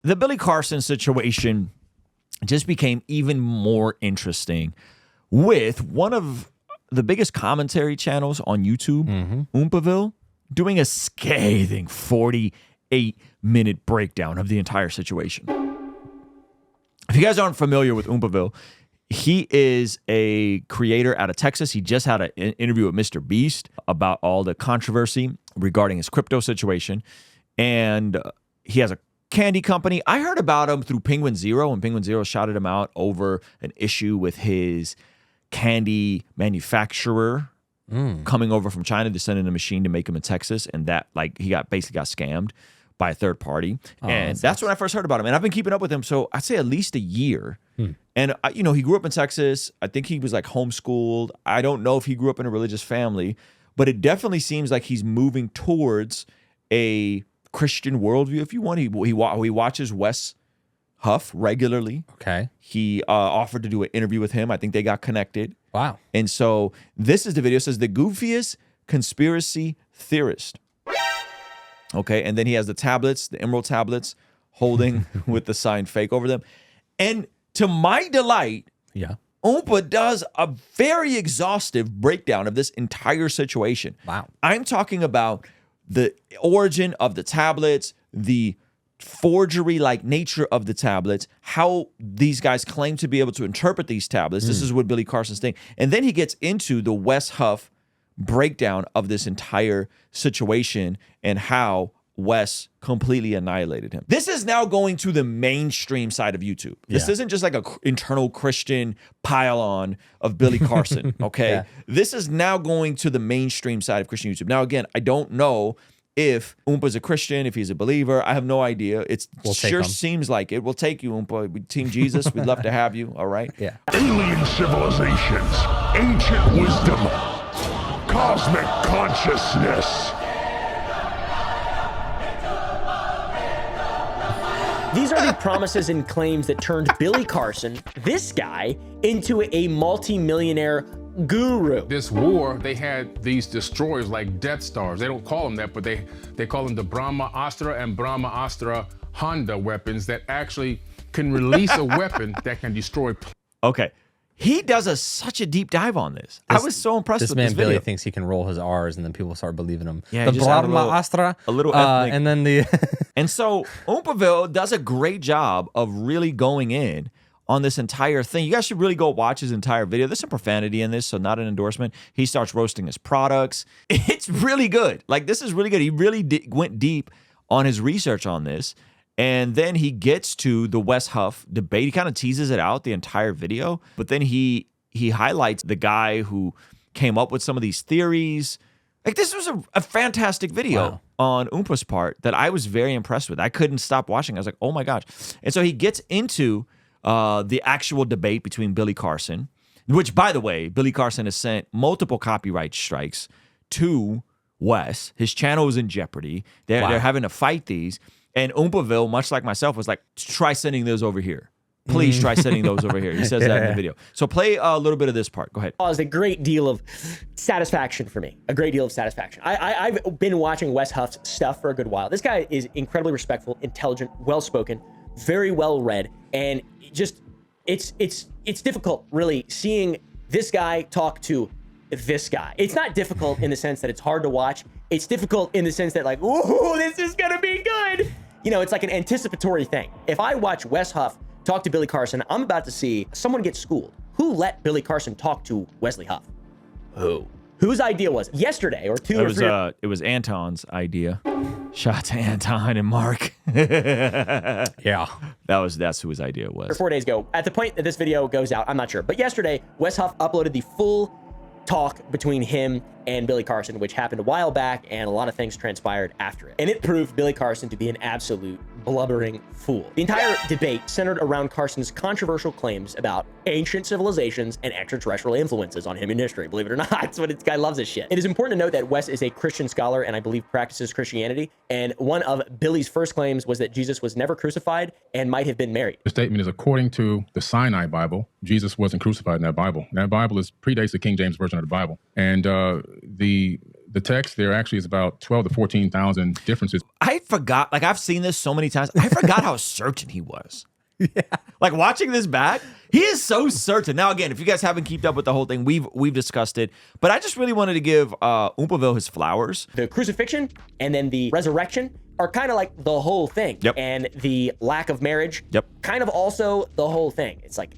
the Billy Carson situation just became even more interesting with one of the biggest commentary channels on YouTube, Oompaville, doing a scathing 48-minute breakdown of the entire situation. If you guys aren't familiar with Oompaville, he is a creator out of Texas. He just had an interview with Mr. Beast about all the controversy regarding his crypto situation. And he has a candy company. I heard about him through Penguin Zero, and Penguin Zero shouted him out over an issue with his candy manufacturer coming over from China to send in a machine to make them in Texas, and that he basically got scammed by a third party. And that's when I first heard about him. And I've been keeping up with him, so I'd say at least a year. And he grew up in Texas. I think he was like homeschooled. I don't know if he grew up in a religious family, but it definitely seems like he's moving towards a Christian worldview, if you want. He watches Wes Huff regularly. Okay. He offered to do an interview with him. I think they got connected. Wow. And so this is the video. It says the goofiest conspiracy theorist. Okay. And then he has the tablets, the emerald tablets, holding with the sign fake over them. And to my delight, Oompa does a very exhaustive breakdown of this entire situation. Wow. I'm talking about the origin of the tablets, the forgery-like nature of the tablets, how these guys claim to be able to interpret these tablets. This is what Billy Carson's thing. And then he gets into the Wes Huff breakdown of this entire situation and how Wes completely annihilated him. This is now going to the mainstream side of YouTube. This isn't just like an internal Christian pile-on of Billy Carson, okay? This is now going to the mainstream side of Christian YouTube. Now, again, I don't know if Oompa's a Christian, if he's a believer. I have no idea. It sure seems like it. We'll take you, Oompa. Team Jesus, we'd love to have you, all right? Yeah. Alien civilizations, ancient wisdom, cosmic consciousness. These are the promises and claims that turned Billy Carson, this guy, into a multi-millionaire guru. This war, they had these destroyers like Death Stars. They don't call them that, but they call them the Brahmastra and Brahmastra Honda weapons that actually can release a weapon that can destroy. Okay. He does such a deep dive on this. I was so impressed with this man video. Billy thinks he can roll his R's, and then people start believing him. Yeah, the Brahmastra, a little ethnic. and then the and so Oompaville does a great job of really going in on this entire thing. You guys should really go watch his entire video. There's some profanity in this, so not an endorsement. He starts roasting his products. It's really good. Like, this is really good. He really went deep on his research on this. And then he gets to the Wes Huff debate. He kind of teases it out the entire video, but then he highlights the guy who came up with some of these theories. Like, this was a fantastic video on Oompa's part that I was very impressed with. I couldn't stop watching. I was like, oh my gosh. And so he gets into the actual debate between Billy Carson, which, by the way, Billy Carson has sent multiple copyright strikes to Wes. His channel is in jeopardy. They're having to fight these. And Oompaville, much like myself, was like, try sending those over here. Please try sending those over here. He says that in the video. So play a little bit of this part. Go ahead. Caused a great deal of satisfaction for me. A great deal of satisfaction. I've been watching Wes Huff's stuff for a good while. This guy is incredibly respectful, intelligent, well-spoken, very well-read, and just it's difficult, really, seeing this guy talk to this guy. It's not difficult in the sense that it's hard to watch. It's difficult in the sense that, like, ooh, this is gonna be good. You know, it's like an anticipatory thing. If I watch Wes Huff talk to Billy Carson, I'm about to see someone get schooled. Who let Billy Carson talk to Wesley Huff? Who? Whose idea was it? Yesterday or two or three? It was Anton's idea. Shout out to Anton and Mark. Yeah. That's who his idea was. 4 days ago. At the point that this video goes out, I'm not sure. But yesterday, Wes Huff uploaded the full talk between him and Billy Carson, which happened a while back, and a lot of things transpired after it. And it proved Billy Carson to be an absolute blubbering fool. The entire debate centered around Carson's controversial claims about ancient civilizations and extraterrestrial influences on human history. Believe it or not, that's what this guy loves this shit. It is important to note that Wes is a Christian scholar and I believe practices Christianity. And one of Billy's first claims was that Jesus was never crucified and might have been married. The statement is, according to the Sinai Bible, Jesus wasn't crucified in that Bible. That Bible predates the King James Version of the Bible. And the the text, there actually is about 12 to 14,000 differences. I forgot, like I've seen this so many times. I forgot how certain he was. Yeah. Like watching this back, he is so certain. Now, again, if you guys haven't kept up with the whole thing, we've discussed it. But I just really wanted to give Oompaville his flowers. The crucifixion and then the resurrection are kind of like the whole thing. Yep. And the lack of marriage, Yep. kind of also the whole thing. It's like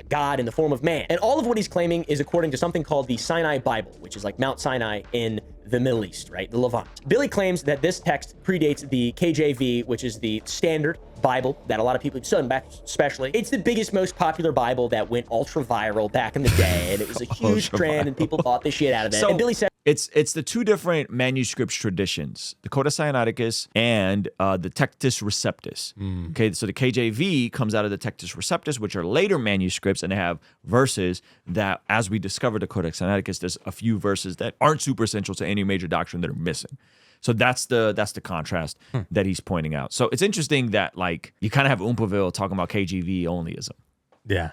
God in the form of man. And all of what he's claiming is according to something called the Sinai Bible, which is like Mount Sinai in the Middle East, right? The Levant. Billy claims that this text predates the KJV, which is the standard Bible that a lot of people have studied back, especially. It's the biggest, most popular Bible that went ultra viral back in the day, and it was a huge trend, and people bought the shit out of it. So, and Billy said, it's the two different manuscripts traditions, the Codex Sinaiticus and the Textus Receptus. Okay, so the KJV comes out of the Textus Receptus, which are later manuscripts, and they have verses that, as we discovered the Codex Sinaiticus, there's a few verses that aren't super essential to any major doctrine that are missing. So that's the contrast that he's pointing out. So it's interesting that like you kind of have Oompaville talking about KJV onlyism. Yeah.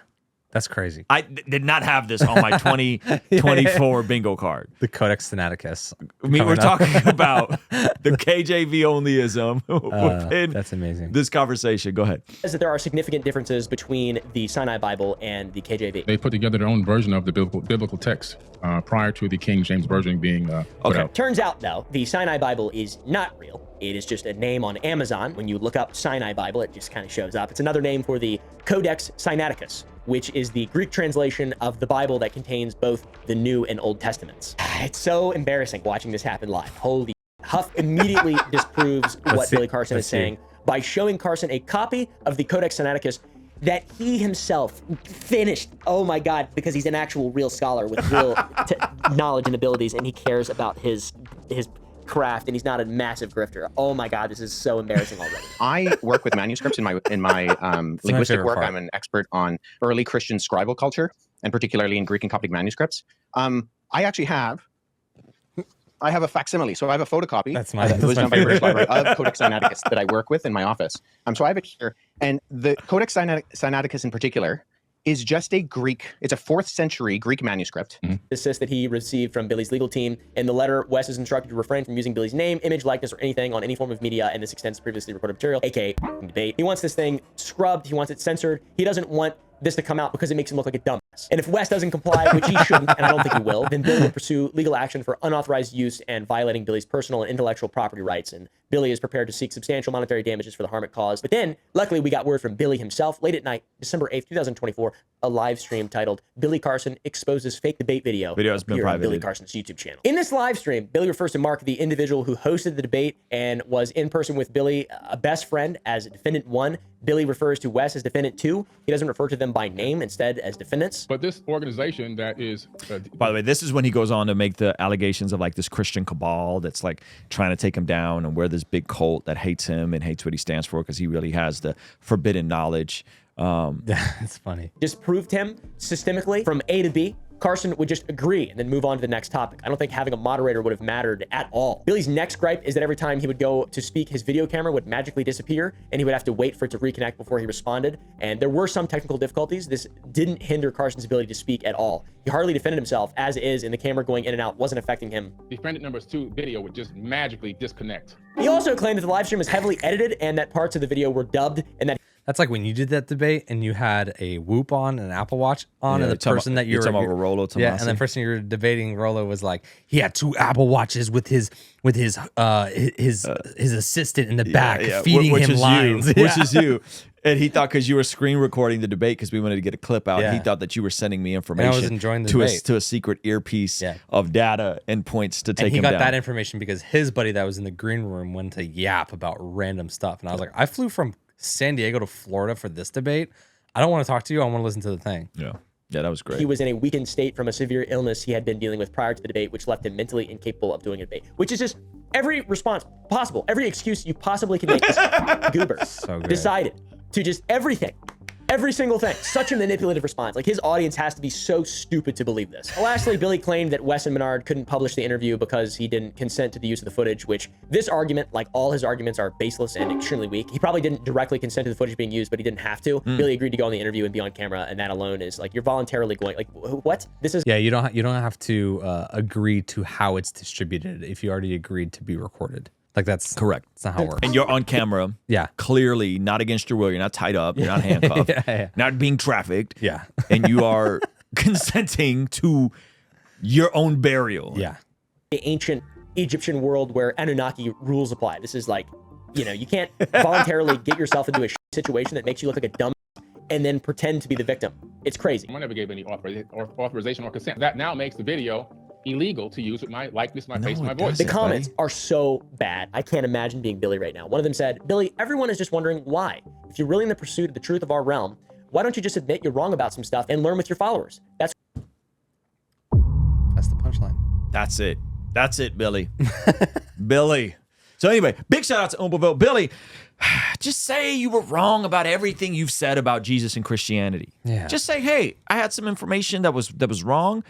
That's crazy. I did not have this on my 2024 bingo card. The Codex Sinaiticus. I mean, we're talking about the KJV onlyism within that's amazing. this conversation. Go ahead. says that there are significant differences between the Sinai Bible and the KJV. They put together their own version of the biblical text prior to the King James Version being put out. Turns out, though, the Sinai Bible is not real. It is just a name on Amazon. When you look up Sinai Bible, it just kind of shows up. It's another name for the Codex Sinaiticus, which is the Greek translation of the Bible that contains both the New and Old Testaments. It's so embarrassing watching this happen live. Holy Huff immediately disproves what Billy Carson is saying by showing Carson a copy of the Codex Sinaiticus that he himself finished. Oh my God, because he's an actual real scholar with real knowledge and abilities, and he cares about his craft, and he's not a massive grifter. Oh my God, this is so embarrassing already. I work with manuscripts in my linguistic work. I'm an expert on early Christian scribal culture, and particularly in Greek and Coptic manuscripts. I actually have a facsimile, so I have a photocopy. That's my favorite library of Codex Sinaiticus that I work with in my office. So I have it here, and the Codex Sinaiticus in particular is just a Greek, it's a 4th century Greek manuscript. Assist that he received from Billy's legal team. In the letter, Wes is instructed to refrain from using Billy's name, image, likeness, or anything on any form of media, and this extends to previously recorded material, aka debate. He wants this thing scrubbed, he wants it censored. He doesn't want this to come out because it makes him look like a dumbass. And if Wes doesn't comply, which he shouldn't, and I don't think he will, then Billy will pursue legal action for unauthorized use and violating Billy's personal and intellectual property rights. And Billy is prepared to seek substantial monetary damages for the harm it caused. But then, luckily, we got word from Billy himself late at night, December 8th, 2024, a live stream titled Billy Carson Exposes Fake Debate Video. Video has been appeared on Billy privated. Carson's YouTube channel. In this live stream, Billy refers to Mark, the individual who hosted the debate and was in person with Billy, a best friend, as defendant 1. Billy refers to Wes as defendant 2. He doesn't refer to them by name, instead as defendants. But this organization that is... By the way, this is when he goes on to make the allegations of like this Christian cabal that's like trying to take him down, and we're this big cult that hates him and hates what he stands for because he really has the forbidden knowledge. That's funny. Disproved him systemically from A to B. Carson would just agree and then move on to the next topic. I don't think having a moderator would have mattered at all. Billy's next gripe is that every time he would go to speak, his video camera would magically disappear and he would have to wait for it to reconnect before he responded. And there were some technical difficulties. This didn't hinder Carson's ability to speak at all. He hardly defended himself as is, and the camera going in and out wasn't affecting him. Defendant number 2 video would just magically disconnect. He also claimed that the live stream was heavily edited and that parts of the video were dubbed, and that That's like when you did that debate and you had a Whoop on, an Apple Watch on, and the person that you were talking about Rollo Tomasi. yeah, and the person you were debating, Rollo, was like he had 2 Apple Watches with his assistant in the back feeding which him is lines, you, which is you. And he thought because you were screen recording the debate because we wanted to get a clip out, he thought that you were sending me information. And I was enjoying the to debate. to a secret earpiece of data and points to take and he him got down. that information because his buddy that was in the green room went to yap about random stuff, and I was like, I flew from San Diego to Florida for this debate. I don't want to talk to you. I want to listen to the thing. Yeah, that was great. he was in a weakened state from a severe illness he had been dealing with prior to the debate, which left him mentally incapable of doing a debate, which is just every response possible, every excuse you possibly can make. This goober So good. decided to just everything Every single thing. Such a manipulative response. Like, his audience has to be so stupid to believe this. Lastly, Billy claimed that Wes and Menard couldn't publish the interview because he didn't consent to the use of the footage, which this argument, like all his arguments, are baseless and extremely weak. He probably didn't directly consent to the footage being used, but he didn't have to. Billy agreed to go on the interview and be on camera, and that alone is like, you're voluntarily going, like, what? This is... Yeah, you don't have to agree to how it's distributed if you already agreed to be recorded. Like, that's correct. That's not how it works. And you're on camera. Yeah. Clearly not against your will. You're not tied up. You're not handcuffed. Not being trafficked. Yeah. And you are consenting to your own burial. Yeah. The ancient Egyptian world where Anunnaki rules apply. This is like, you know, you can't voluntarily get yourself into a situation that makes you look like a dumb and then pretend to be the victim. It's crazy. I never gave any authorization or consent. That now makes the video illegal to use with my likeness, my face, my voice. The comments are so bad. I can't imagine being Billy right now. One of them said, Billy, everyone is just wondering why. If you're really in the pursuit of the truth of our realm, why don't you just admit you're wrong about some stuff and learn with your followers? That's the punchline. That's it. That's it, Billy. Billy. So anyway, big shout out to Oompaville. Billy, just say you were wrong about everything you've said about Jesus and Christianity. Yeah. Just say, hey, I had some information that was wrong.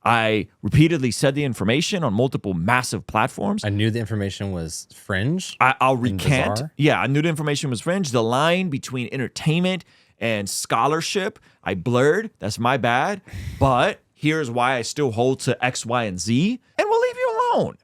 I repeatedly said the information on multiple massive platforms. I knew the information was fringe. I'll recant. Bizarre. Yeah, I knew the information was fringe. The line between entertainment and scholarship, I blurred. That's my bad. But here's why I still hold to X, Y, and Z. And we'll leave you alone.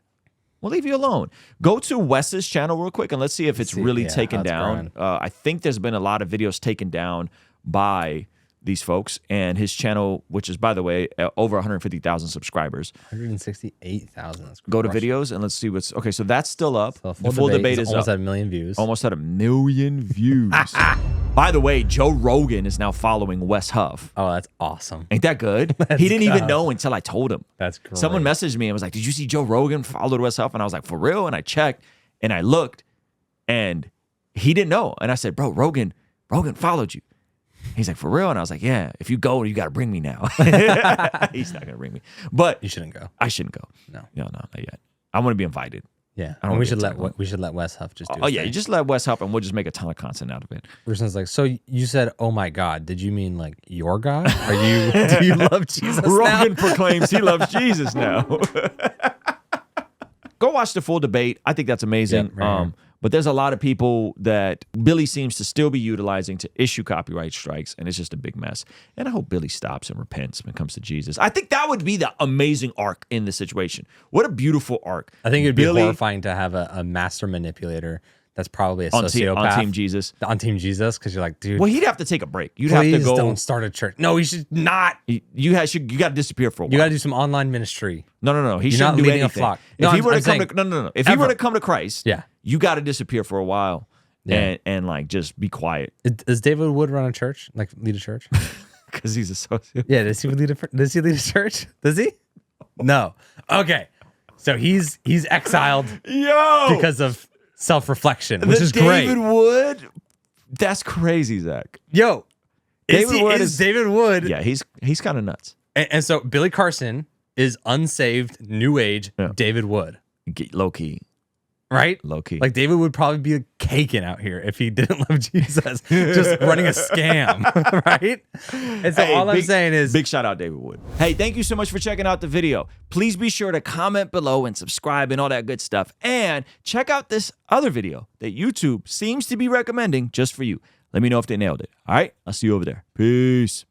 We'll leave you alone. Go to Wes's channel real quick and let's see if it's really taken down. I think there's been a lot of videos taken down by these folks, and his channel, which is, by the way, over 150,000 subscribers. 168,000. Go to videos and let's see what's okay. So that's still up. So the full debate is almost up. at 1 million views. Almost at 1 million views. By the way, Joe Rogan is now following Wes Huff. Oh, that's awesome. Ain't that good? He didn't even know until I told him. That's great. Someone messaged me and was like, "Did you see Joe Rogan followed Wes Huff?" And I was like, "For real?" And I checked and I looked, and he didn't know. And I said, "Bro, Rogan followed you." He's like, "For real?" And I was like, "Yeah, if you go, you got to bring me now." He's not going to bring me. But you shouldn't go. I shouldn't go. No, not yet. I want to be invited. Yeah. I don't we should let Wes Huff just do it. Oh, yeah. You just let Wes Huff and we'll just make a ton of content out of it. Person's like, so you said, "Oh my God." Did you mean like your God? Do you love Jesus Rogan now? proclaims he loves Jesus now. Go watch the full debate. I think that's amazing. Yeah, right. But there's a lot of people that Billy seems to still be utilizing to issue copyright strikes, and it's just a big mess. And I hope Billy stops and repents when it comes to Jesus. I think that would be the amazing arc in this situation. What a beautiful arc. I think it'd be horrifying to have a master manipulator that's probably a sociopath. On Team Jesus. On Team Jesus, because you're like, dude. Well, he'd have to take a break. You'd please have to go. Don't start a church. No, he should not. You got to disappear for a while. You got to do some online ministry. No. He You're shouldn't not do leading anything. a flock. If No, he were I'm to come saying to If he were to come to Christ, yeah, you got to disappear for a while. Yeah. And like just be quiet. Does David Wood run a church? Like lead a church? Because he's a sociopath. Yeah. Does he lead a church? Does he? No. Okay. So he's exiled because of self-reflection, which is great. David Wood, that's crazy, Zach. Yo, David Wood is David Wood. Yeah, he's kind of nuts. And so Billy Carson is unsaved, new age David Wood. Low key. Right? Low key. Like David would probably be caking out here if he didn't love Jesus, just running a scam, right? And so all I'm saying is... Big shout out David Wood. Hey, thank you so much for checking out the video. Please be sure to comment below and subscribe and all that good stuff. And check out this other video that YouTube seems to be recommending just for you. Let me know if they nailed it. All right? I'll see you over there. Peace.